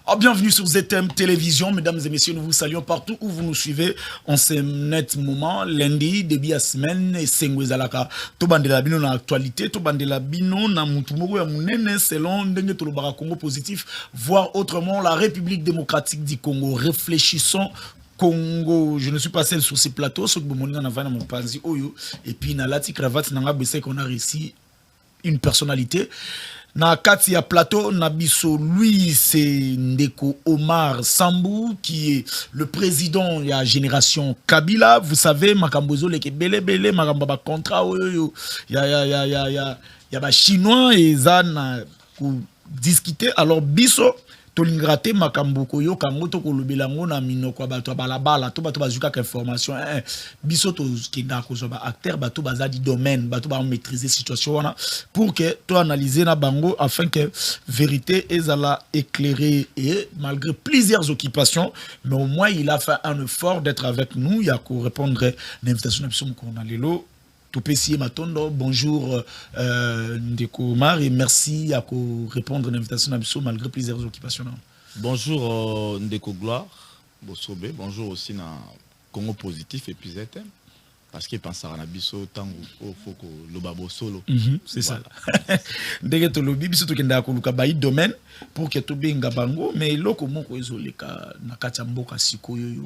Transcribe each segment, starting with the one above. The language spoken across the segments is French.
Oh, bienvenue sur ZM Télévision, mesdames et messieurs, nous vous saluons partout où vous nous suivez en ce net moment, lundi, début de semaine, et Sengwezalaka. Tobandela bino na actualité, tobandela bino na mutumoko ya munene selon ndenge tolobaka Congo positif, voire autrement la République démocratique du Congo. Réfléchissons Congo, je ne suis pas seul sur ces plateaux, ce que vous m'avez dans mon panzi oyo, et puis na lati cravate nanga bessé qu'on a réussi une personnalité. Na kati ya plateau Nabiso, lui c'est Ndeko Omar Sambou qui est le président de la génération Kabila. Vous savez, makambozo leke bele bele makamba ba contrat oyo ya ba chinois et zana ku discuter alors biso tolingrate makambo koyo kango to kolobelango na minoko bato balabala to bato bazuka ka information biso to kenda ko zo ba acteur bato bazadi domaine bato ba maîtriser situation wana pour que to analyser na bango afin que vérité ezala éclairée et malgré plusieurs occupations mais au moins il a fait un effort d'être avec nous il y a ko répondre l'invitation de biso ko na lelo. Matondo, bonjour Ndeko Omar et merci à répondre à l'invitation d'Abisso malgré plusieurs occupations. Bonjour Ndeko Gloire, Bosobe, bonjour aussi na Congo Positif et puis ZM. Parce qu'il pense à Nabisso tant au Foko Lobabo Solo. C'est ça. Dès que le bibiso to kenda ko luka bayi domaine pour que to benga bango mais loko moko ezoleka na katamboka sikoyo yo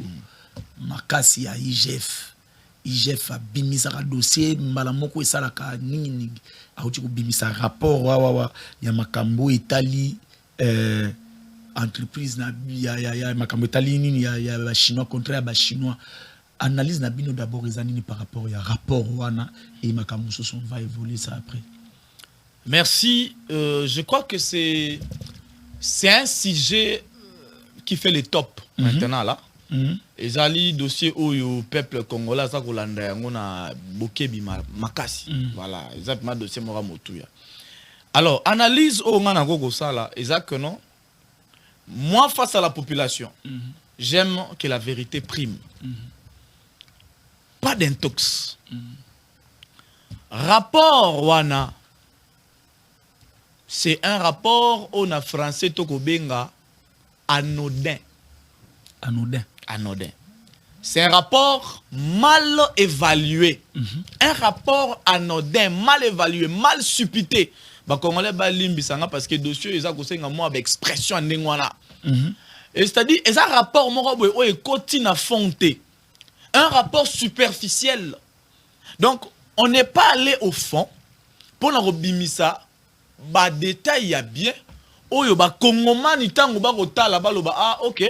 makasi ya IGF. IGF a bimisa ka dossier malamoko esalaka ningi ningi auti ko bimisa rapport wa ya makambo etali entreprise na ya makambo etali nini ya ba chinois contraire ba chinois analyse na bino d'abord ezanini par rapport ya rapport wana et makambo so on va évoluer ça après. Merci, je crois que c'est un sujet qui fait le top maintenant là. Ezali dossier au peuple congolais ça kolanda yango na bokebi makasi voilà exactement dossier mora motuya. Alors analyse au ngana gogo sala exact que non moi face à la population j'aime que la vérité prime pas d'intox rapport wana c'est un rapport on a français toko benga anodin. C'est un rapport mal évalué. Un rapport anodin, mal évalué, mal supputé. Congolais limbisanga parce que dossier ils ont moi avec expression en nengwana. Et c'est-à-dire un rapport moko est continue fonté. Un rapport superficiel. Donc on n'est pas allé au fond pour la bimisa ba détail ya bien oyo ba kongomani tango ba kotala ba loba ah OK.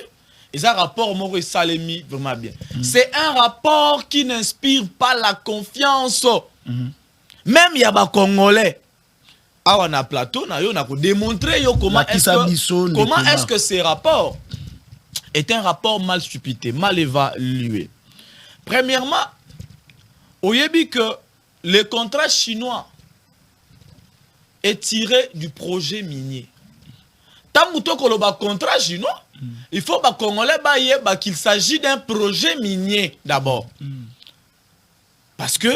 Et ça rapport Maurice Salemi vraiment bien. C'est un rapport qui n'inspire pas la confiance. Même il y a des Congolais. Ah on a plateau na yo na ko démontrer yo comment est-ce que ces rapports est un rapport mal stupide, mal évalué. Premièrement, oyebi que le contrat chinois est tiré du projet minier. Tant que le contrat chinois il faut que les Congolais qu'il s'agit d'un projet minier d'abord. Parce que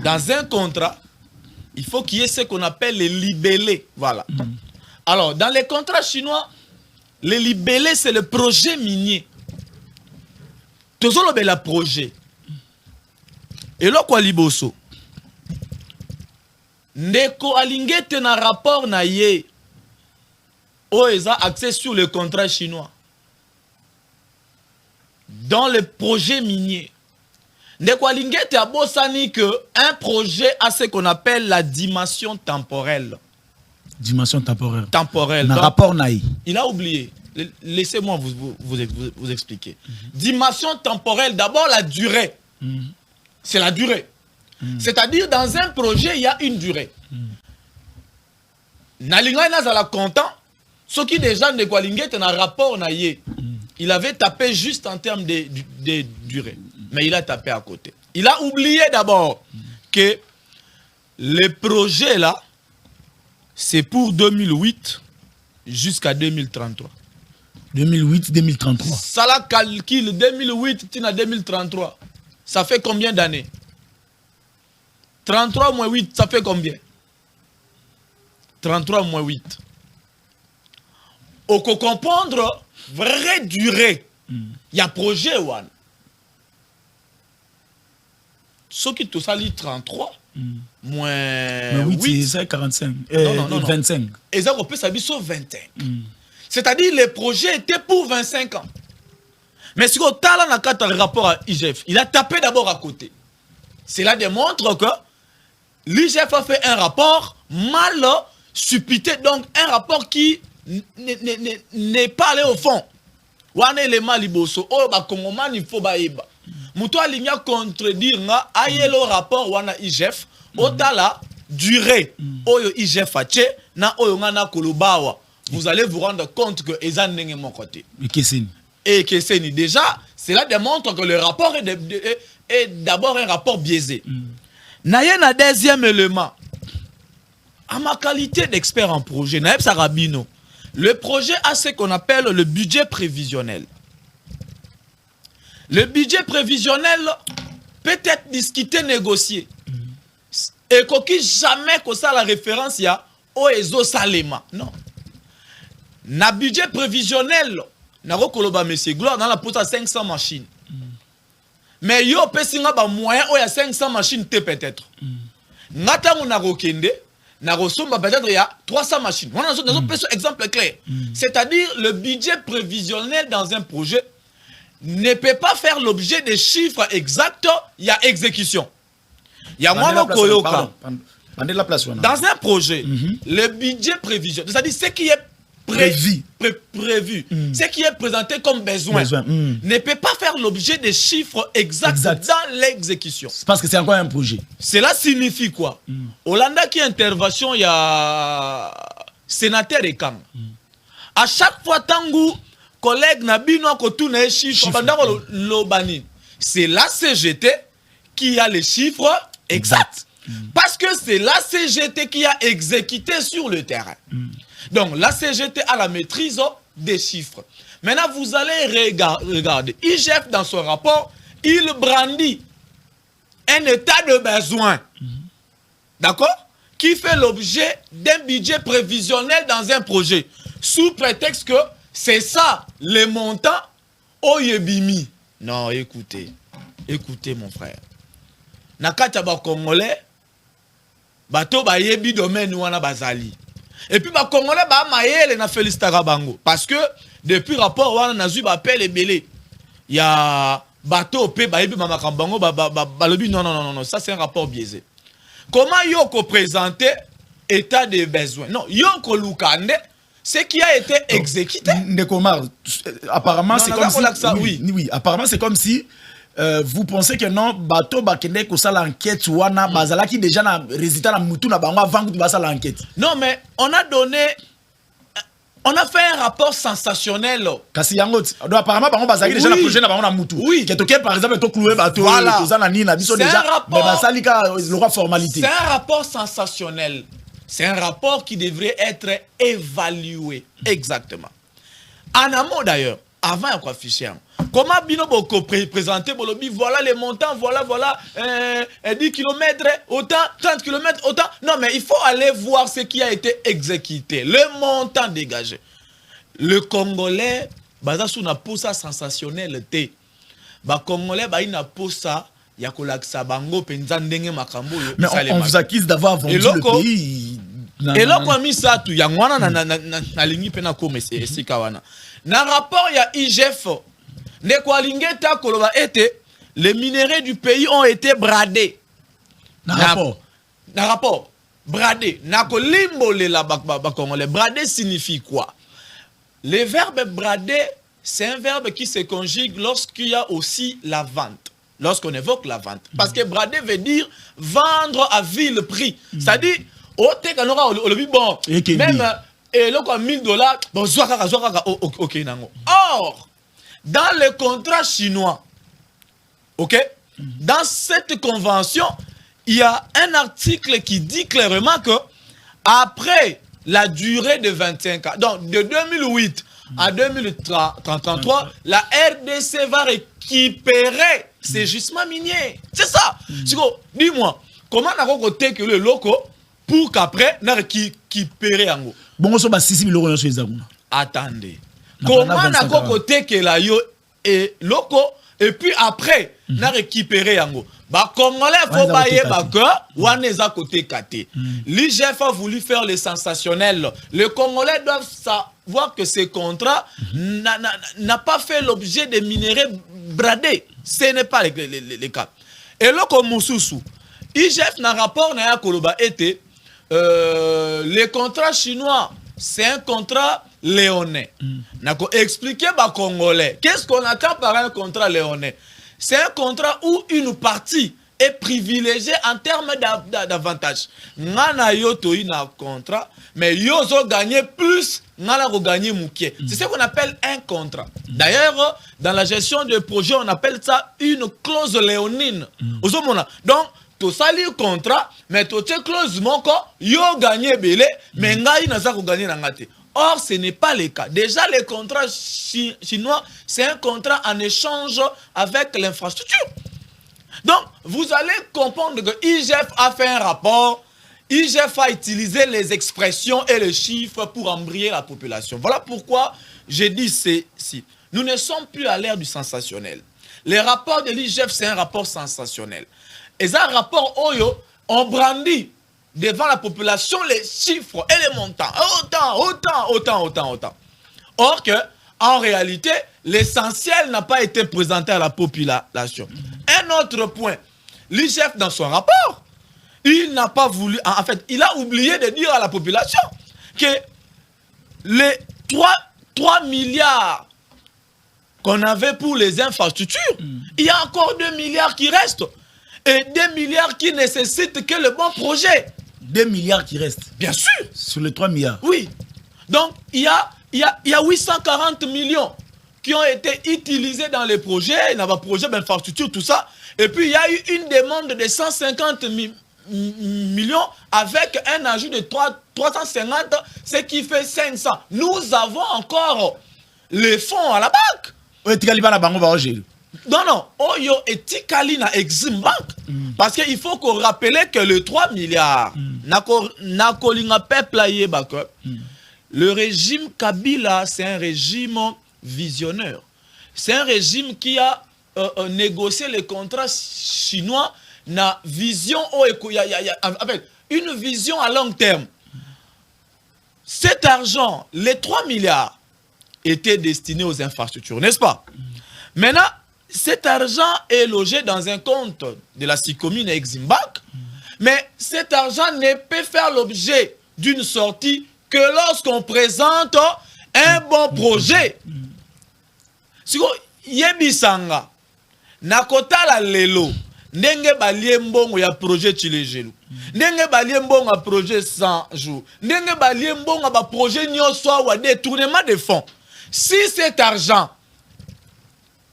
dans un contrat, il faut qu'il y ait ce qu'on appelle les libellés. Voilà. Alors, dans les contrats chinois, les libellés, c'est le projet minier. Tout ça, c'est le projet. Et là, quoi, liboso? Ndeko alingete na rapport na ye. Oh, ils ont accès sur le contrat chinois. Dans le projet minier. Nekwalingete a bossani que un projet a ce qu'on appelle la dimension temporelle. Dimension temporelle. Temporelle. Donc, rapport naï. Il a oublié. Laissez-moi vous expliquer. Dimension temporelle, d'abord la durée. C'est la durée. C'est-à-dire dans un projet, il y a une durée. Nalinga nazala content. Ce qui déjà ne Kwalingete un rapport na ye. Il avait tapé juste en termes de durée. Mais il a tapé à côté. Il a oublié d'abord que le projet là, c'est pour 2008 jusqu'à 2033. 2008-2033. Ça la calcule 2008 à 2033. Ça fait combien d'années? 33 moins 8, ça fait combien? 33 moins 8. on peut comprendre vraie durée. Il y a projet one. Ce qui tout ça lit 33 moins 8 c'est 45 non, 25. Et ça on peut s'habiller sur 25. C'est-à-dire les projets étaient pour 25 ans. Mais si on a un rapport à IGF, il a tapé d'abord à côté. Cela démontre que l'IGF a fait un rapport mal supputé, donc un rapport qui n'est pas allé au fond. Wane élément liboso, oh ba kongoman il faut ba eba. Muto alinya contredire nga ayelo rapport wana IGF, otala durée oyo IGF ache na oyo nga na kolobawa. Vous allez vous rendre compte que ezan nenge mon côté. Et que c'est déjà, cela démontre que le rapport est d'abord un rapport biaisé. Naye na deuxième élément. À ma qualité d'expert en projet, Naeb Sarabino, le projet a ce qu'on appelle le budget prévisionnel. Le budget prévisionnel peut être discuté, négocié. Et qu'il jamais que ça la référence y a au Ezo Salema. Non. Na budget prévisionnel, na rekoloba monsieur Gloire dans la pose à 500 machines. Mais yo pesinga ba moyen o ya 500 machines te peut-être. Ngata na rokende na resomba peut-être il y a 300 machines. On a un exemple clair. C'est-à-dire le budget prévisionnel dans un projet ne peut pas faire l'objet des chiffres exacts, il y a exécution. Il y a moins de koyoka. Dans un projet, le budget prévisionnel, c'est-à-dire ce qui est prévu, ce qui est présenté comme besoin, ne peut pas faire l'objet des chiffres exacts dans l'exécution. Parce que c'est encore un projet. Cela signifie quoi? Hollanda qui intervention, il y a sénateur et Kang. À chaque fois, Tangu, collègue Nabino, Kotoune, chiffres, c'est la CGT qui a les chiffres exacts. Parce que c'est la CGT qui a exécuté sur le terrain. Donc, la CGT a la maîtrise des chiffres. Maintenant, vous allez regarder. IGF, dans son rapport, il brandit un état de besoin. D'accord? Qui fait l'objet d'un budget prévisionnel dans un projet. Sous prétexte que c'est ça, les montants au Yebimi. Non, écoutez. Écoutez, mon frère. Nakata ba Congolais, bato ba yebi domaine wana bazali. Et puis, les Congolais, ils ont félicité Bango. Parce que, depuis le rapport, on a eu appel et belé. Il y a bateau, non, ça c'est un rapport biaisé. Comment Yoko présenter état de besoin? Non, Yoko Lukande, ce qui a été exécuté. Apparemment, c'est comme si. Oui, apparemment, c'est comme si. Vous pensez que non, bateau bakende ko ça l'enquête wana bazala qui déjà na résultat na mutu na bango avant que tu ça l'enquête. Non mais on a fait un rapport sensationnel. Kasi yango donc apparemment bango bazali déjà na projet na bango na mutu. Oui. Qui par exemple to clouer bateau ça na ni na biso déjà mais basali ka le formalité. C'est un rapport sensationnel. C'est un rapport qui devrait être évalué exactement. En amont d'ailleurs, avant quoi fichier. Comment Binobo présenter Bolobi, voilà les montants, voilà, 10 km, autant, 30 km, autant. Non, mais il faut aller voir ce qui a été exécuté, le montant dégagé. Le Congolais, Bazasu n'a pas ça sensationnel. Ba Congolais, il n'a pas ça. Mais on vous accuse d'avoir vendu le pays. Et là, on a mis ça tout. Il y a na ligne pena comme c'est kawana. Dans le rapport, il y a IGF. Les minéraux du pays ont été bradés. Dans le rapport. Bradés. Bradé signifie quoi? Le verbe brader, c'est un verbe qui se conjugue lorsqu'il y a aussi la vente. Lorsqu'on évoque la vente. Parce que brader veut dire vendre à vil prix. C'est-à-dire, bon, même et là, $1000, bon, ok, or, dans le contrat chinois, ok, dans cette convention, il y a un article qui dit clairement que après la durée de 25 ans, donc de 2008 à 2033, la RDC va récupérer ces gisements miniers. C'est ça. Dis-moi, comment on a côté que le loco pour qu'après, on a récupéré en gros. Bon, on a 6 000 euros sur les agounas. attendez. Comment na côté que la yo et loco et puis après na récupérer yango. Ba Congolais faut bailler ba que wana eza côté katé. L'IGF a voulu faire le sensationnel. Les Congolais doivent savoir que ce contrat n'a pas fait l'objet de minéraux bradés. Ce n'est pas les cas. Et là comme Moussousou, IGF n'a rapport na ya koloba été les contrats chinois, c'est un contrat léonais. Nako expliquer ba Congolais. Qu'est-ce qu'on attend par un contrat léonais? C'est un contrat où une partie est privilégiée en termes d'avantages. Ngana yo toi na contrat, mais yo zo gagner plus, ngana ko gagner mouké. C'est ce qu'on appelle un contrat. D'ailleurs, dans la gestion de projet, on appelle ça une clause léonine. Donc to sali contrat, mais to che clause moko yo gagner belé, mais ngai na za ko gagner na ngate. Or, ce n'est pas le cas. Déjà, les contrats chinois, c'est un contrat en échange avec l'infrastructure. Donc, vous allez comprendre que IGF a fait un rapport, IGF a utilisé les expressions et les chiffres pour embrayer la population. Voilà pourquoi j'ai dit ceci. Nous ne sommes plus à l'ère du sensationnel. Les rapports de l'IGF, c'est un rapport sensationnel. Et un rapport Oyo, on brandit devant la population les chiffres et les montants. Autant. Or que, en réalité, l'essentiel n'a pas été présenté à la population. Un autre point, l'IGF dans son rapport, il n'a pas voulu, en fait, il a oublié de dire à la population que les 3 milliards qu'on avait pour les infrastructures, il y a encore 2 milliards qui restent. Et 2 milliards qui nécessitent que le bon projet. 2 milliards qui restent. Bien sûr. Sur les 3 milliards. Oui. Donc, il y a 840 millions qui ont été utilisés dans les projets, dans les projets d'infrastructure, tout ça. Et puis, il y a eu une demande de 150 millions avec un ajout de 350, ce qui fait 500. Nous avons encore les fonds à la banque. Non, Oyo et Tikali na Exim Bank. Parce qu'il faut qu'on rappelle que le 3 milliards, le régime Kabila, c'est un régime visionnaire. C'est un régime qui a négocié les contrats chinois na vision, une vision à long terme. Cet argent, les 3 milliards, était destiné aux infrastructures, n'est-ce pas? Maintenant, cet argent est logé dans un compte de la Sikomine Exim Bank, mais cet argent ne peut faire l'objet d'une sortie que lorsqu'on présente un bon projet. Si vous yebisanga nakota la lelo ndenge balie mbongo ya projet Chilejelu, ndenge balie mbongo ya projet 100 jours, ndenge balie mbongo ba projet nyonso wa détournement de fonds. Si cet argent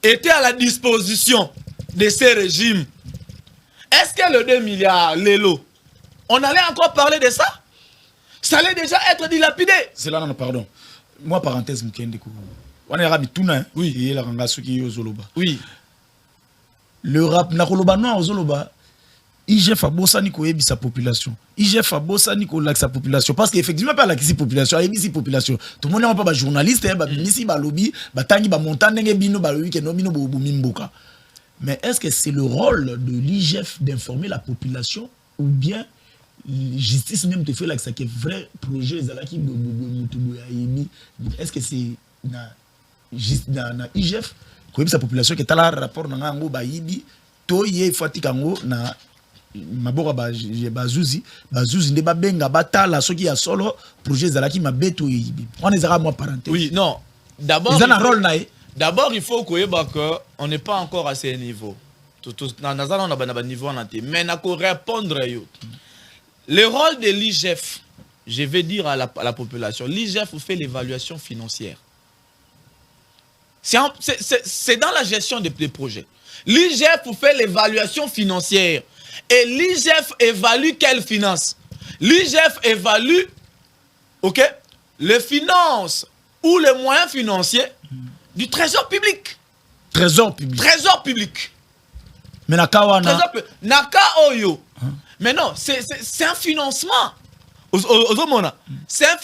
était à la disposition de ces régimes, est-ce que le 2 milliards, l'élo, on allait encore parler de ça? Ça allait déjà être dilapidé. C'est là, non, pardon. Moi, parenthèse, on est rabi tout, oui, et la rangasu qui est aux Zoloba. Oui. Le rap, Nakoloba, non, aux Zoloba, IGF a bossa niko ebi sa population. IGF a bossa niko lak sa population. Parce qu'effectivement, pas la kisi population, ebi si population. Tout le monde n'est pas journaliste, ba misi, ba lobby, ba tangi, ba montagne, bino, ba lobby, no bino, bo mimboka. Mais est-ce que c'est le rôle de l'IGF d'informer la population ou bien justice même te fait là que ça qui est vrai projet zalaki est-ce que c'est na IGF ko sa population qui est là rapport na ngo ba yibi to ye fatika ngo na mabora bazuzi nde babenga batala soki ya solo projet zalaki mabeto yibi on est à moi parenthèse. Oui, non, d'abord il faut qu'on n'est pas encore à ce niveau. Mais na ko répondre yo. Le rôle de l'IGF, je vais dire à la population, l'IGF fait l'évaluation financière. C'est dans la gestion des projets. L'IGF fait l'évaluation financière. Et l'IGF évalue quelle finance? L'IGF évalue, ok, les finances ou les moyens financiers du trésor public. Trésor public. Trésor public. Mais Nakawana. Naka Oyo. Mais non, c'est un financement. C'est un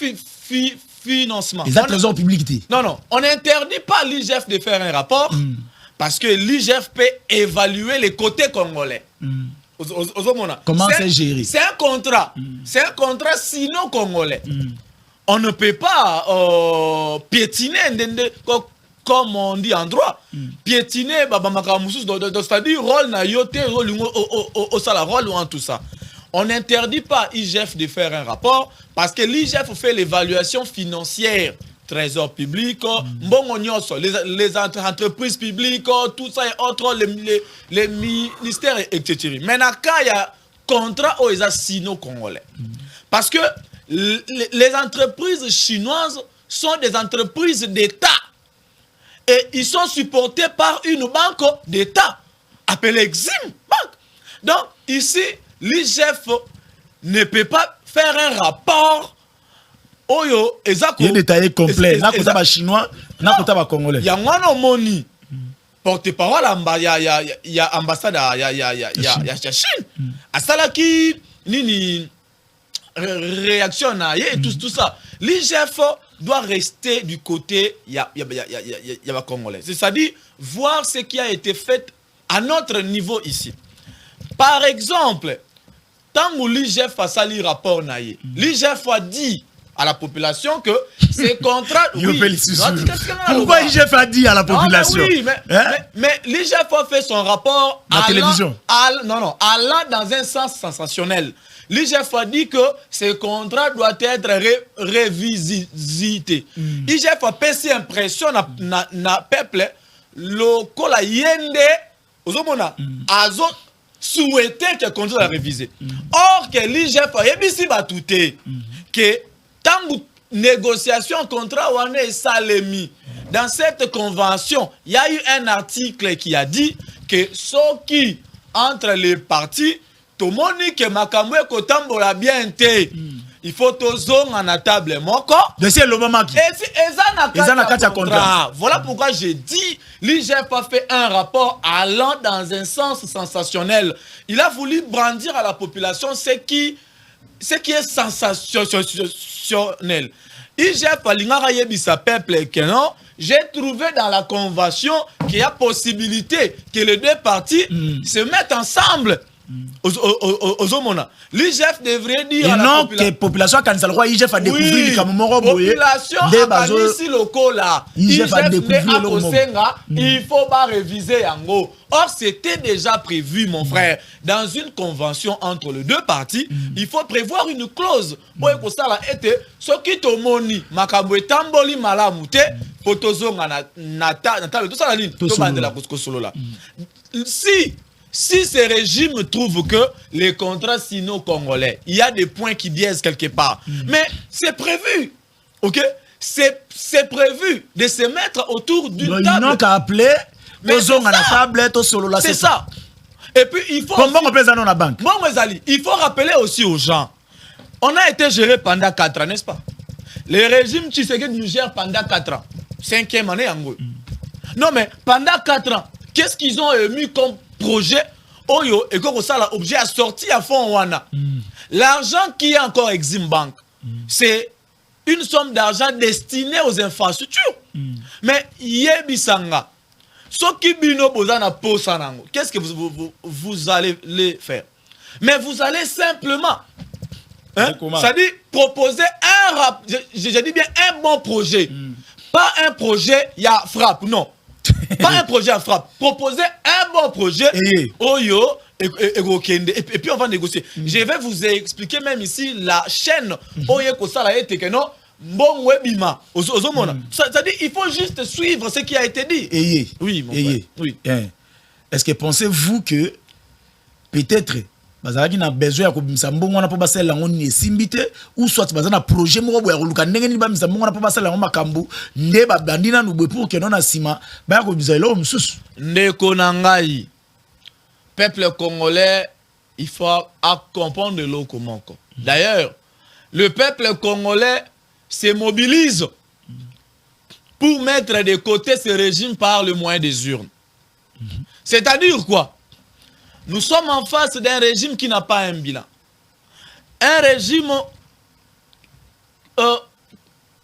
financement. Les trésors publics. Non, on n'interdit pas l'IGF de faire un rapport parce que l'IGF peut évaluer les côtés congolais. Comment c'est géré? C'est un contrat. C'est un contrat sino-congolais. On ne peut pas piétiner, comme on dit en droit. Piétiner, c'est-à-dire rôle na yote, rôle ou en tout ça. On n'interdit pas l'IGF de faire un rapport parce que l'IGF fait l'évaluation financière. Trésor public, les entreprises publiques, tout ça et autres, les ministères, etc. Maintenant, quand il y a contrat aux sino-congolais, parce que les entreprises chinoises sont des entreprises d'État et ils sont supportés par une banque d'État appelée Exim Bank. Donc, ici, l'IGF ne peut pas faire un rapport. Oyo, il y a détaillé complet. N'a pas chinois, n'a pas congolais. Il y a un moni. Porte-parole, il y a ambassade, il y a Chine. À ça là qui nini réaction et tout ça. L'IGF doit rester du côté il y a congolais. C'est-à-dire voir ce qui a été fait à notre niveau ici. Par exemple, tant que l'IGF a sali rapport naïe, l'IGF a dit à la population que ces contrats... Pourquoi l'IGF a dit à la population? Mais l'IGF a fait son rapport à la télévision. Allant dans un sens sensationnel. L'IGF a dit que ces contrats doivent être révisités. L'IGF a fait cette impression na peuple local yende ozomona azo souhaité que le contrat soit révisé. Or que l'IGF a yebisi batouté que tant que négociation contrat ou est salemi. Dans cette convention, il y a eu un article qui a dit que ceux qui entre les partis, tout le monde dit que makamwe kotambola bien été. Il faut toujours en la table moko. C'est le moment qui. Voilà pourquoi j'ai dit l'IGF a fait un rapport allant dans un sens sensationnel. Il a voulu brandir à la population ce qui est sensationnel. IGF alingara yebisa peuple que non, j'ai trouvé dans la convention qu'il y a possibilité que les deux parties se mettent ensemble. L'IGF devrait dire à la population quand IGF a découvert la population ici local IGF a découvert il faut pas réviser yango. Or c'était déjà prévu mon frère dans une convention entre les deux parties. Il faut prévoir une clause pour que ça la été ce qui te moni makambo etamboli malamu te potozonga na tout ça la ligne to bandela ko solo là. Si ce régime trouve que les contrats sino-congolais, il y a des points qui biaisent quelque part. Mais c'est prévu. Ok? C'est prévu de se mettre autour d'une table. Ils n'ont qu'à appeler. C'est ça. Et puis il faut... Il faut rappeler aussi aux gens. On a été géré pendant 4 ans, n'est-ce pas? Le régime Tshisekedi nous gère pendant 4 ans. 5e année en gros. Non mais pendant 4 ans, qu'est-ce qu'ils ont émis comme projet Oyo et comme ça l'objet a sorti à fond wana. L'argent qui est encore Exim Bank, c'est une somme d'argent destinée aux infrastructures. Mais yebisanga, ce qui bino bozana posanango, qu'est-ce que vous allez les faire? Mais vous allez simplement, c'est-à-dire proposer je dis bien un bon projet, pas un projet il y a frappe, non. Pas un projet à frappe. Proposer un bon projet. Oyo. Et puis on va négocier. Je vais vous expliquer même ici la chaîne. Oyo Kosala et Tekeno. Bon webima. C'est-à-dire il faut juste suivre ce qui a été dit. Oui, mon frère. Oui. Est-ce que pensez-vous que peut-être bazalaki na besoin ya kobimisa mbongo wana po basala ngo ni simbite ou soit bazana projet moko boya koluka ndenge ni bamisa mbongo wana po basala ngo makambu nde babandi na nubwe pour que non asima ba ya kobisa elo msusu ndeko na ngai peuple congolais il faut comprendre le komoko. D'ailleurs le peuple congolais se mobilise pour mettre de côté ce régime par le moyen des urnes. C'est-à-dire quoi? Nous sommes en face d'un régime qui n'a pas un bilan. Un régime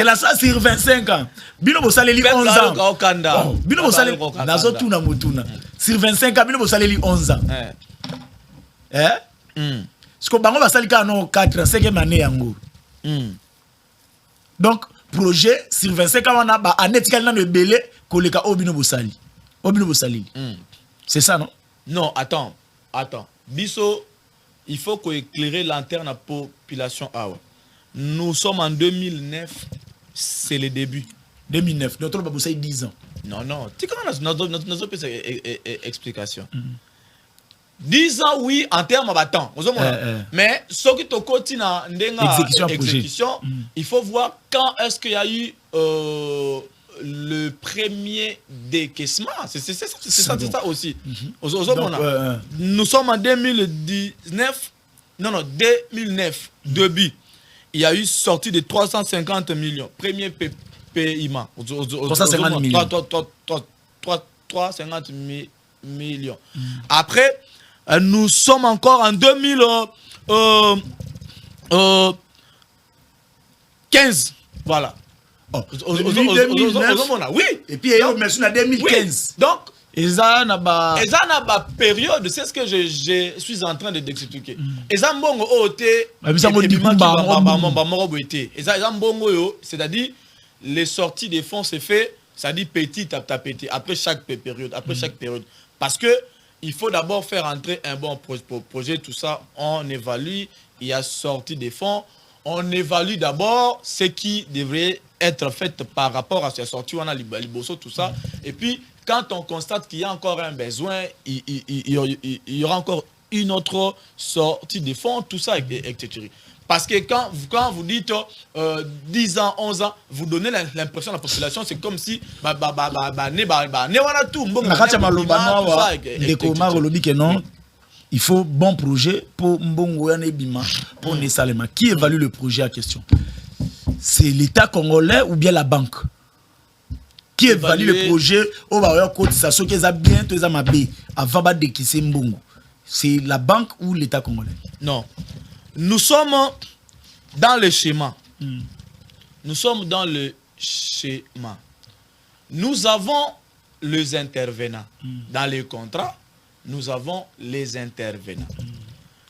que la ça sur 25 ans. Bino bosaleli 11 ans. Oh, bino bosaleli nazo tuna mutuna. Sur 25 ans bino bosaleli 11 ans. Parce que bango basalika no 4 5e année yango. Donc projet sur 25 ans on a ba anetikali na belé koleka obino bosali. Obino bosali. C'est ça non? Non, attends. Biso, il faut qu'on éclaire l'interne à la population. Nous sommes en 2009, c'est le début. 2009, notre baboussa 10 ans. Non. Tu connais notre explication. 10 ans, oui, en termes de temps. Mais ce qui est côté exécution, il faut voir quand est-ce qu'il y a eu le premier décaissement. C'est ça aussi. Nous sommes en 2019. Non, 2009, début. Il y a eu sortie de 350 millions. Premier paiement. 350 millions. 350 millions. Après, nous sommes encore en 2015. Voilà. Oui. Et puis, il y a eu 2015. Donc, et ça n'a pas période, c'est ce que je suis en train de t'expliquer. Et ça c'est-à-dire les sorties des fonds c'est fait, c'est-à-dire petit à petit après chaque période, parce que il faut d'abord faire entrer un bon projet, tout ça, on évalue, il y a sortie des fonds, on évalue d'abord ce qui devrait être fait par rapport à ces sorties, on a l'Iboso, tout ça, et puis quand on constate qu'il y a encore un besoin, il y aura encore une autre sortie de fonds, tout ça, etc. Parce que quand vous dites 10 ans, 11 ans, vous donnez l'impression à la population, c'est comme si il faut bon projet pour pour Nesalema. Qui évalue le projet à question? C'est l'État congolais ou bien la banque? Qui évalue le projet au cotisation qui est bien, tout est avant de décaisser mbongo? C'est la banque ou l'État congolais? Non. Nous sommes dans le schéma. Nous sommes dans le schéma. Nous avons les intervenants. Dans les contrats, nous avons les intervenants.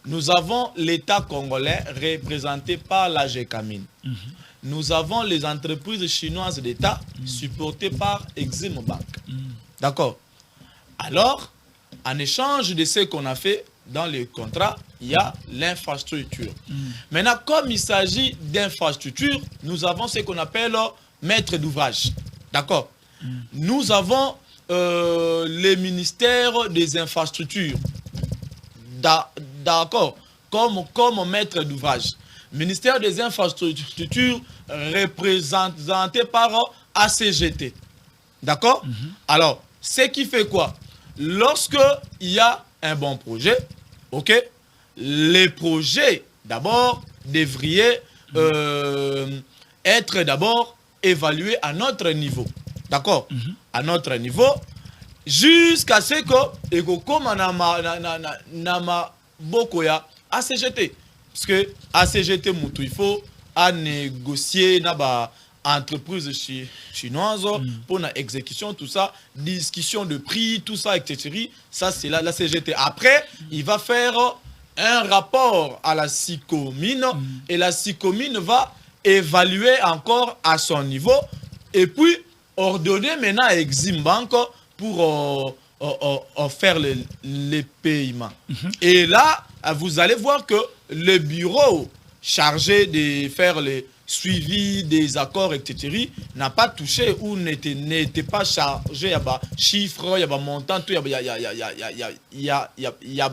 Nous avons l'État congolais représenté par la GECAMIN. Nous avons les entreprises chinoises d'État supportées par Exim Bank. D'accord. Alors, en échange de ce qu'on a fait dans le contrat, il y a l'infrastructure. Maintenant, comme il s'agit d'infrastructure, nous avons ce qu'on appelle maître d'ouvrage. D'accord. Nous avons les ministères des infrastructures. D'accord. Comme maître d'ouvrage. Ministère des infrastructures représenté par ACGT. D'accord. Alors, ce qui fait quoi? Lorsque il y a un bon projet, ok, les projets d'abord devraient être d'abord évalués à notre niveau. D'accord. À notre niveau, jusqu'à ce que comme nama bokoya ACGT. Parce que ACGT Moutou, il faut à négocier naba entreprise chinoise pour la exécution, tout ça, discussion de prix, tout ça, etc. Ça, c'est la CGT. Après, il va faire un rapport à la SICOMINE et la SICOMINE va évaluer encore à son niveau et puis ordonner maintenant à Exim Bank pour faire les paiements. Et là, vous allez voir que le bureau chargé de faire les suivi des accords, etc., n'a pas touché ou n'était pas chargé, il y a des chiffres, il y a des montants, il y a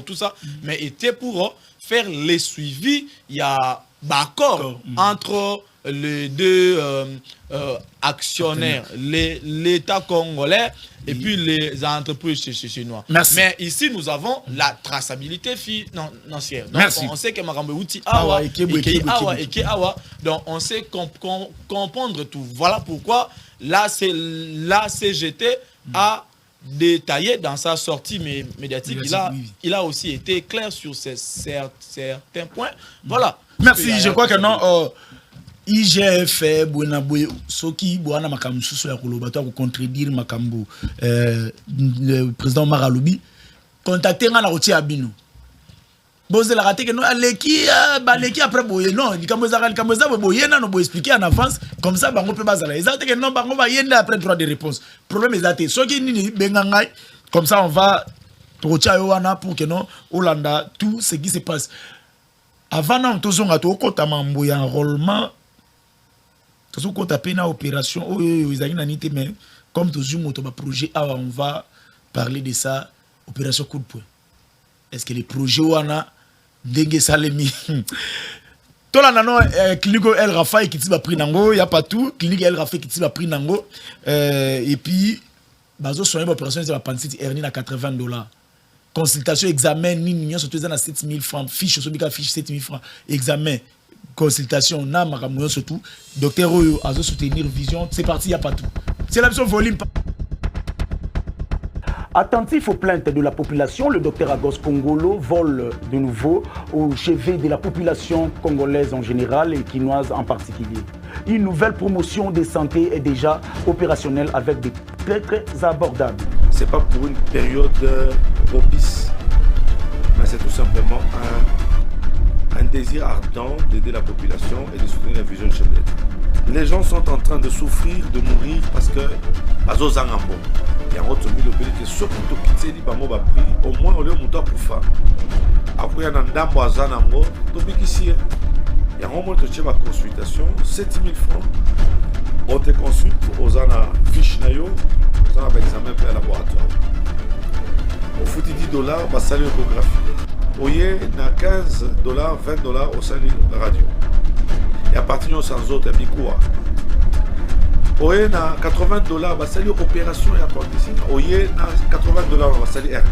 tout ça, mais était pour faire les suivis, il y a des accords entre les deux actionnaires, l'État congolais et puis les entreprises chinoises. Mais ici, nous avons la traçabilité financière. Donc, on sait que Marambouti Awa et Awa, donc on sait comprendre tout. Voilà pourquoi la CGT a détaillé dans sa sortie médiatique. Il a aussi été clair sur certains points. Voilà. Merci, je crois que non. IGF buena boye soki boana makambu susu ya koloba to ko contredire makambu le président Maralobi contacter nga na routier abino boze la raté que non aleki baleki après boye non likambo boye na no bo expliquer en avance comme ça bango pe bazala ezate que non bango ba yenda après droit de réponse problème ezate soki nini bengangai comme ça on va routier wana pour que non Olanda tout ce qui se passe avant non tozonga to kota mambo ya enrôlement tout qu'on tape une opération, mais comme toujours mon projet, on va parler de ça, opération coup de poing. Est-ce que les projets on a dengue salemi? Tout là non clinique El Rafa qui t'a pris nango, y a pas tout, clinique El Rafa qui t'a pris nango et puis bazo soigner opération c'est la pancite hernie à $80. Consultation examen ni millions surtout dans 7 000 francs, fiche sur bika fiche 7 000 francs, examen consultation na makamoyo surtout docteur Oyo azo soutenir vision c'est parti y a pas tout c'est la mission volume. Attentif aux plaintes de la population, le docteur Agos Kongolo vole de nouveau au chevet de la population congolaise en général et quinoise en particulier. Une nouvelle promotion de santé est déjà opérationnelle avec des très abordables. C'est pas pour une période propice, mais c'est tout simplement un désir ardent d'aider la population et de soutenir la vision du chef d'État. Les gens sont en train de souffrir, de mourir parce que bazozangambo. Il y a un autre milieu que ce qui est quitté au moins on le monte pour faire. Après il y a un ndambo azanambo, tobikisi. Il y a un moment de consultation, 7 000 francs. On te consulte aux ana fiche nayo, aux ana examen pour laboratoire. Au fout $10, bah salut échographie. Oye na $15, $20 au salut radio. Et à partir de sans autres, il y a quoi? Oye na $80, bah salut opération et appendicite. Oye na $80, bah salut hernie.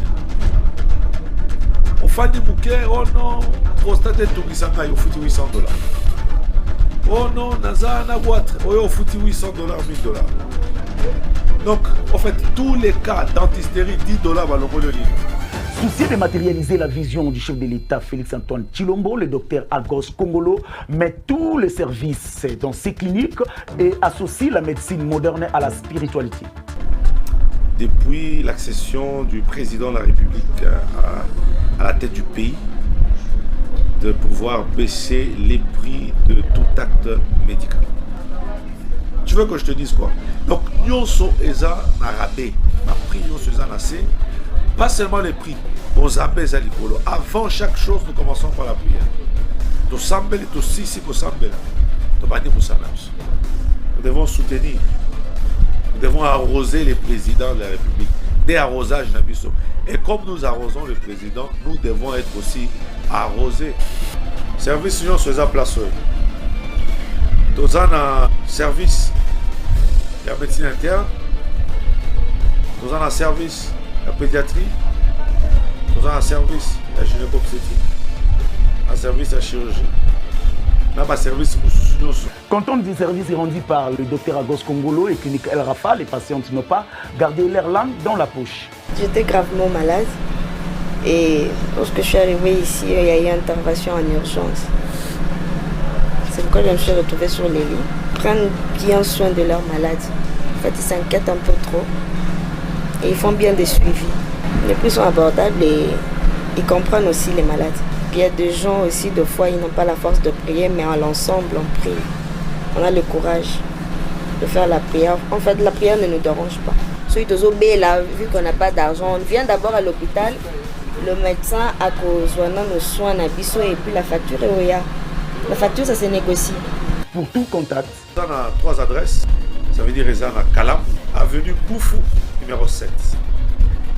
On fait des bouquets, oh non, prostate et tout qui s'en aille, au fout $800. Oh non, naza na boîte, oye au fout $800, $1000. Donc, en fait, tous les cas d'antisterie, $10 va le livre. Soucieux de matérialiser la vision du chef de l'État Félix-Antoine Tshilombo, le docteur Agos Kongolo met tous les services dans ses cliniques et associe la médecine moderne à la spiritualité. Depuis l'accession du président de la République à la tête du pays, de pouvoir baisser les prix de tout acte médical. Tu veux que je te dise quoi? Donc, nous sommes rabais, ma prix, nous sommes assez. Pas seulement les prix, aux abbés à l'icolo. Avant chaque chose, nous commençons par la prière. Nous devons soutenir, nous devons arroser les présidents de la République. Des arrosages d'Abisso. Et comme nous arrosons le président, nous devons être aussi arrosés. Service union sur la place. Nous avons un service de la médecine interne. Nous avons un service la pédiatrie, nous avons un service de la gynécopédie, un service de la chirurgie, nous avons un service de Quand on dit service rendu par le docteur Agos Kongolo et clinique El Rafa, les patientes n'ont pas gardé leur langue dans la poche. J'étais gravement malade et lorsque je suis arrivée ici, il y a eu une intervention en urgence. C'est pourquoi je me suis retrouvée sur les lits. Prendre bien soin de leurs malades. En fait, ils s'inquiètent un peu trop. Et ils font bien des suivis. Les prix sont abordables et ils comprennent aussi les malades. Il y a des gens aussi, des fois, ils n'ont pas la force de prier, mais à l'ensemble, on prie. On a le courage de faire la prière. En fait, la prière ne nous dérange pas. Ceux qui sont là, vu qu'on n'a pas d'argent, on vient d'abord à l'hôpital. Le médecin a besoin de soins et puis la facture est où. La facture, ça se négocie. Pour tout contact. On a 3 adresses. Ça veut dire Ezana Kalam, avenue Boufou, numéro 7.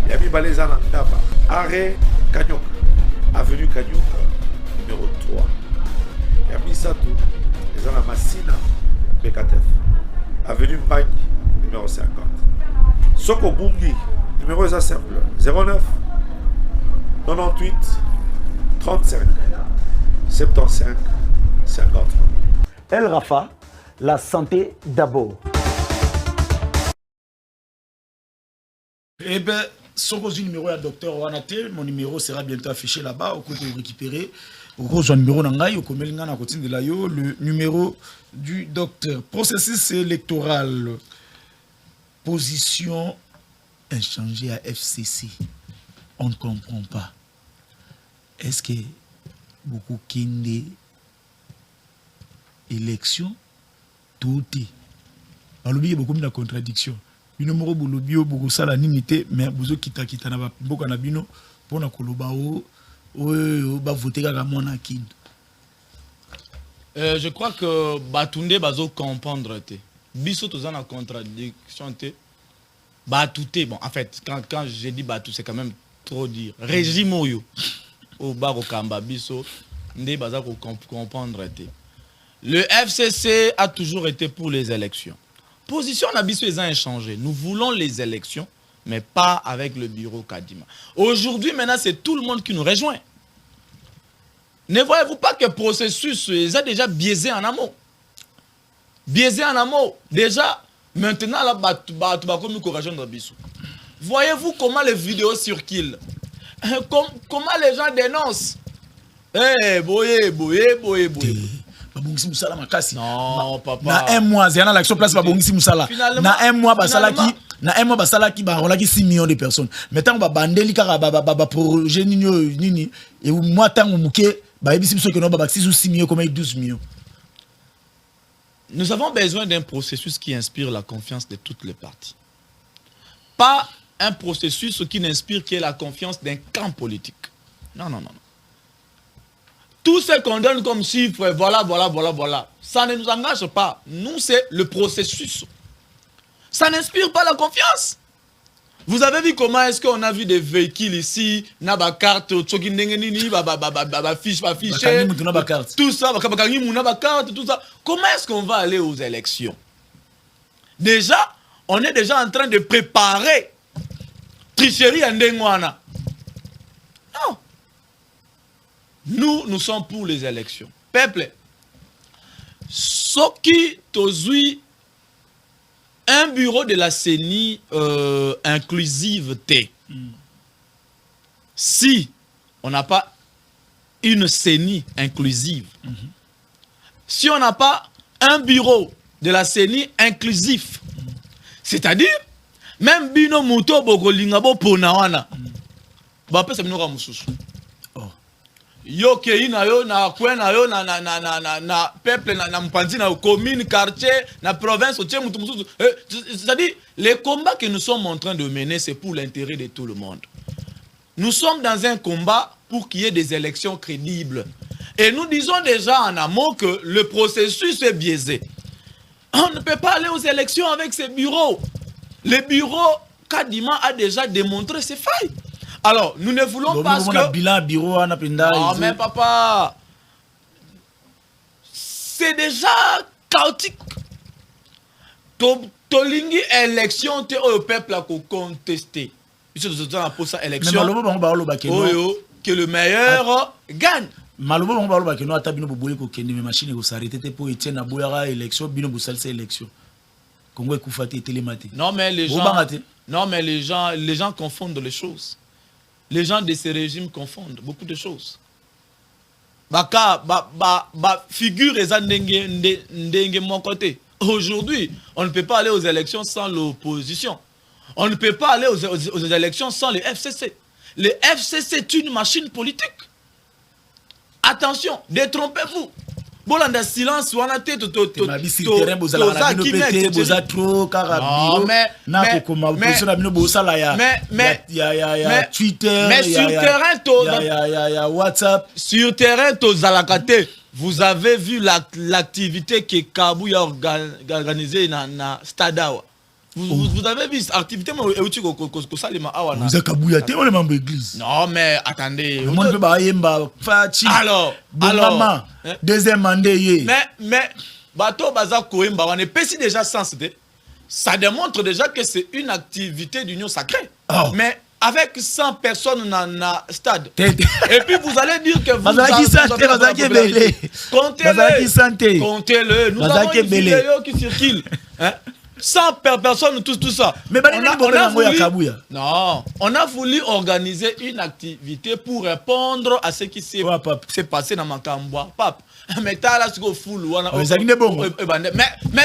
Yami Balezana Ndaba, arrêt Kanyoka, avenue Kanyoka, numéro 3. Yami Satou, Ezana Massina, Bekatef, avenue Mbagni, numéro 50. Soko Bungi, numéro est simple, 09 98 35 75 50. El Rafa, la santé d'abord. Eh bien, Soko du numéro à docteur Wanate, mon numéro sera bientôt affiché là-bas, au côté récupérer. Au numéro nangai, au komelinga na côté de la yo, le numéro du docteur. Processus électoral. Position inchangée à FCC. On ne comprend pas. Est-ce que beaucoup kinde élection tout est. Alors il y a beaucoup de contradictions. Bino moko bolobio beaucoup ça la nimité mais bozo kita na ba mboka na bino pona koloba o ba voter kaka mona kind. Je crois que Batunde bazo comprendre te. Biso toza na contradiction te. Batouté bon en fait quand j'ai dit batou c'est quand même trop dire. Régime oyo au baro kamba biso ndé baza ko comprendre te. Le FCC a toujours été pour les élections. Position Nabiso les a inchangé. Nous voulons les élections, mais pas avec le bureau Kadima. Aujourd'hui, maintenant, c'est tout le monde qui nous rejoint. Ne voyez-vous pas que le processus les a déjà biaisé en amont? Biaisé en amont. Déjà, maintenant, là, voyez-vous comment les vidéos circulent? Comment les gens dénoncent? Eh, boye. Babongisi musala makasi. Non, papa. Na un mois, il y a l'action place babongisi musala. Na un mois basalaki ba rolaki 6 millions de personnes. Maintenant ba bandeli kaka ba projet nini et moi tango muke ba ebisi biso que no ba 6 millions comme 12 millions. Nous avons besoin d'un processus qui inspire la confiance de toutes les parties. Pas un processus qui n'inspire que la confiance d'un camp politique. Non. Tout ce qu'on donne comme chiffre, voilà, ça ne nous engage pas. Nous, c'est le processus. Ça n'inspire pas la confiance. Vous avez vu comment est-ce qu'on a vu des véhicules ici, na carte, fiche, tout ça, tout ça. Comment est-ce qu'on va aller aux élections? Déjà, on est déjà en train de préparer tricherie en Ndengwana. Non. Nous sommes pour les élections. Peuple, ce qui tozui un bureau de la CENI inclusive T. Si on n'a pas une CENI inclusive, si on n'a pas un bureau de la CENI inclusif, c'est-à-dire même bino muto bokolingabo ponawana, ba pesa binoka mususu. Yo kei na yo na kwen na yo na peuple na mpanzi na commune quartier na province c'est-à-dire les combats que nous sommes en train de mener c'est pour l'intérêt de tout le monde. Nous sommes dans un combat pour qu'il y ait des élections crédibles et nous disons déjà en amont que le processus est biaisé. On ne peut pas aller aux élections avec ces bureaux. Le bureau Kadima a déjà démontré ses failles. Alors, nous ne voulons pas que... Non, mais papa, c'est déjà chaotique. Tolingi élection, le peuple a contesté. Que le meilleur gagne. Non, mais les gens confondent les choses. Les gens de ces régimes confondent beaucoup de choses. Figure de mon côté. Aujourd'hui, on ne peut pas aller aux élections sans l'opposition. On ne peut pas aller aux élections sans le FCC. Le FCC est une machine politique. Attention, détrompez-vous. Bolanda silence ou en tête WhatsApp sur terrain tozalakate. Vous avez vu l'activité que Kabou a organisée dans Stadawa. Vous avez vu cette activité mais vous avez Kabouya on est membre d'église. Non mais attendez. Le monde peut pas yemba Fati. Alors deuxième mandat. Mais bateau baza koemba on est pessi déjà sens de. Ça démontre déjà que c'est une activité d'union sacrée. Mais avec 100 personnes dans le stade. Et puis vous allez dire que vous avez comptez-le. Nous avons une vidéo qui circule. 100 personnes, tout ça. Mais on a voulu organiser une activité pour répondre à ce qui s'est passé dans Makambwa. Pape. Mais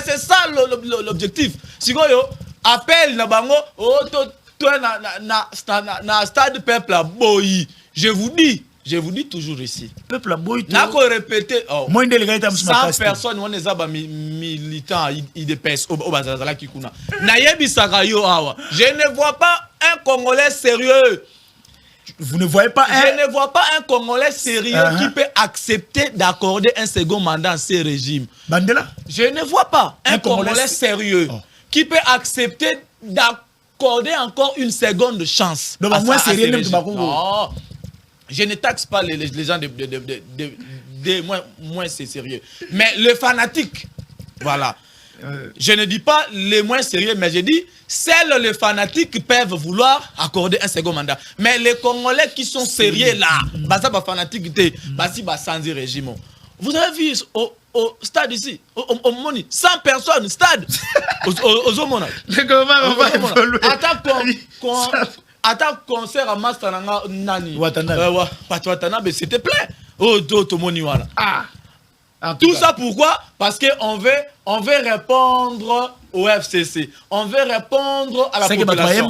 c'est ça l'objectif. Si vous appelle na bango na stade peuple à Boyi. Je vous dis toujours ici. Peuple à Boyi. N'a qu'à répéter. 100 personnes, on est militants, IDPS, au Bazazala Kikuna. Nayebi Sakayo Awa. Je ne vois pas un Congolais sérieux. Vous ne voyez pas Je ne vois pas un Congolais sérieux qui peut accepter d'accorder un second mandat à ce régime. Bandela? Je ne vois pas un Congolais sérieux qui peut accepter d'accorder encore une seconde chance. Donc, moins sérieux, non. Je ne taxe pas les gens moins c'est sérieux. Mais le fanatique, voilà. Je ne dis pas les moins sérieux, mais je dis seuls les fanatiques peuvent vouloir accorder un second mandat. Mais les Congolais qui sont sérieux là, basa ba fanatique basi ba sans régime. Vous avez vu au stade ici, au Moni, 100 personnes, stade. Aux Omona. Attends, concert à Mastananga Nani. Watanabe, c'était plein. Oh, d'autres Moni, voilà. Tout ça pourquoi? Parce qu'on veut répondre au FCC. On veut répondre à la population.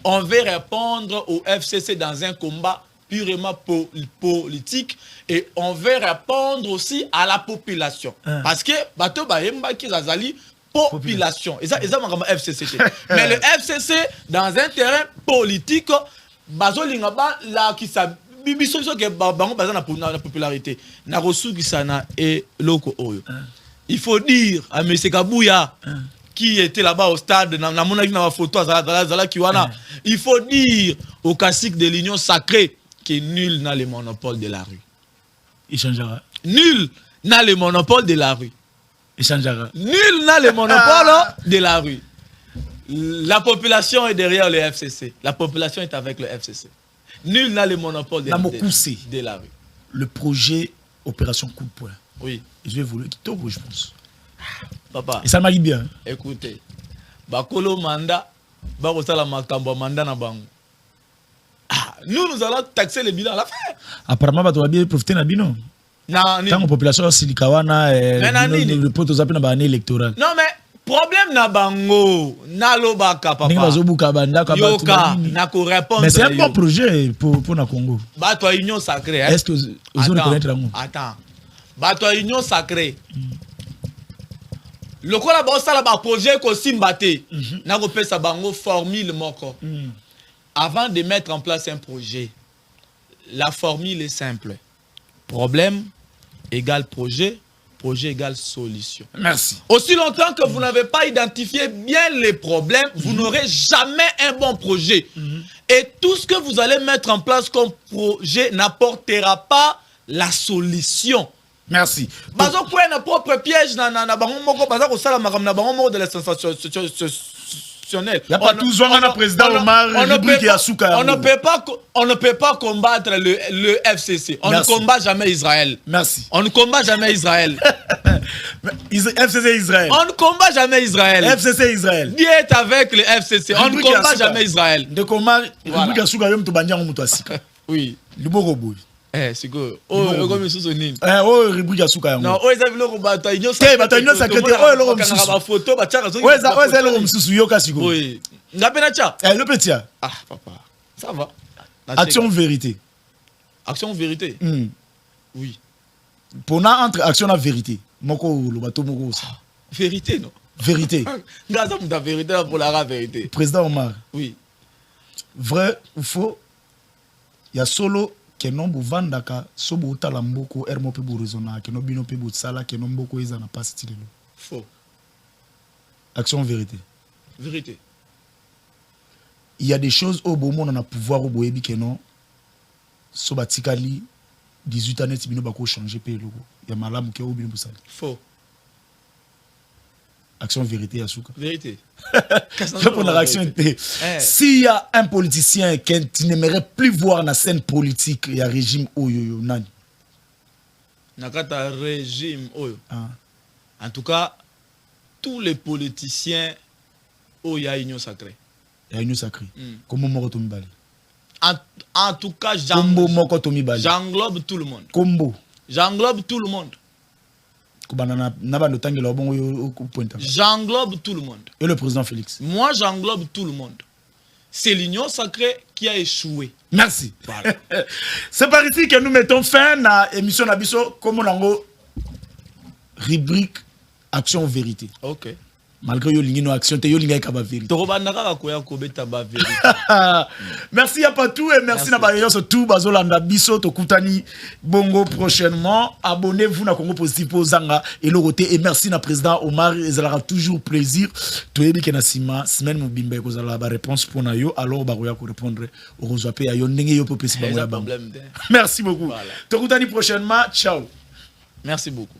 On veut répondre au FCC dans un combat purement politique et on veut répondre aussi à la population. Parce que bato bayemba ki zazali population. Et ça FCC. Mais le FCC dans un terrain politique bazolinga ba la ki sa bibiso ke bango bazana na popularité. Na resu ki sana et loko oyo. Il faut dire à M. Kabouya qui était là-bas au stade, na photo il faut dire au cacique de l'Union sacrée que nul n'a le monopole de la rue. Il changera. Nul n'a le monopole de la rue. Il changera. Nul n'a le monopole de la rue. La population est derrière le FCC. La population est avec le FCC. Nul n'a le monopole de la rue. Le projet Opération Coup de Poing. Oui. Je vais vous le quitter, je pense. Papa. Et ça m'a dit bien. Écoutez. Bakolo manda. Bakosala makambo manda na bango. Nous allons taxer les bilans à la fin. Apparemment, tu vas bien profiter de bino. Tant que la population silikawana le pot aux appels dans l'année électorale. Non mais problème na bango na lobaka papa. Mais c'est un bon projet pour na Congo. Bato union sacrée. Est-ce que vous reconnaître l'amour? Attends. Bato union sacrée. Le quoi là-bas ça là projet ko simbate. Na ko pesa bango formule moko. Avant de mettre en place un projet, la formule est simple. Problème égale projet, projet égale solution. Merci. Aussi longtemps que vous n'avez pas identifié bien les problèmes, vous n'aurez jamais un bon projet. Et tout ce que vous allez mettre en place comme projet n'apportera pas la solution. Merci. Bazo quoi un propre piège na bango moko baza ko sala makam na bango moko de la sensation. Il n'y a pas tout le président Omar. On ne peut pas combattre le FCC. On ne combat jamais Israël. Merci. On ne combat jamais Israël. FCC Israël. On ne combat jamais Israël. FCC Israël. Qui est avec le FCC? On ne combat jamais Israël. De combat, oui. Le beau robot. C'est quoi? Oh, comme ils sont nés. Oh, rubrique à souka. Non, oh, ils avaient le bataillon. Bataillon sacré. Oh, le robot. Photo, oh, c'est le robot sous Yokasiko. Oui. Ngapenacha. Le petit. Ah, papa. Ça va. Action vérité. Action vérité. Oui. Pour nous, entre action et vérité. Moko le bateau moko. Vérité, non? Vérité. Grâce à la vérité pour la vérité. Président Omar. Oui. Vrai ou faux? Il y a solo que non buvandaka sobo utala mboko ermo pe buruzona que non bino pe butsala que non mboko eza na pas style. Faux. Action vérité. Vérité. Il y a des choses au bon monde on a pouvoir au boyebi que non sobatikali 18 années bino bako changer pe logo. Il y a malamu ke au bino busali. Faux. Action vérité à Souka. Vérité. Je prends la réaction. S'il y a un politicien qui n'aimerait plus voir la scène politique, il y a un régime Oyo Nani. Nakata régime Oyo. En tout cas, tous les politiciens Oyo y a union sacrée. Il y a union sacrée. Comment Moko Tomibali? En tout cas, j'englobe tout le monde. Combo. J'englobe tout le monde. J'englobe tout le monde. Et le président Félix? Moi, j'englobe tout le monde. C'est l'union sacrée qui a échoué. Merci. Voilà. C'est par ici que nous mettons fin à l'émission Nabiso, comme on a rubrique Action Vérité. Ok. Malgré yo lingino action te yo linga kaba vérité. Merci à Patou et merci na bayo surtout bazolanda biso to kutani bongo prochainement. Abonnez-vous na Congo Positif Zanga et le côté et merci na président Omar ezalaka toujours plaisir. To yebi ke na sima semaine mobimba ko zala ba réponse pour na yo alors ba ko répondre au rezoapé ya yo ndenge yo popesi ba. Merci beaucoup. To kutani prochainement. Ciao. Merci beaucoup.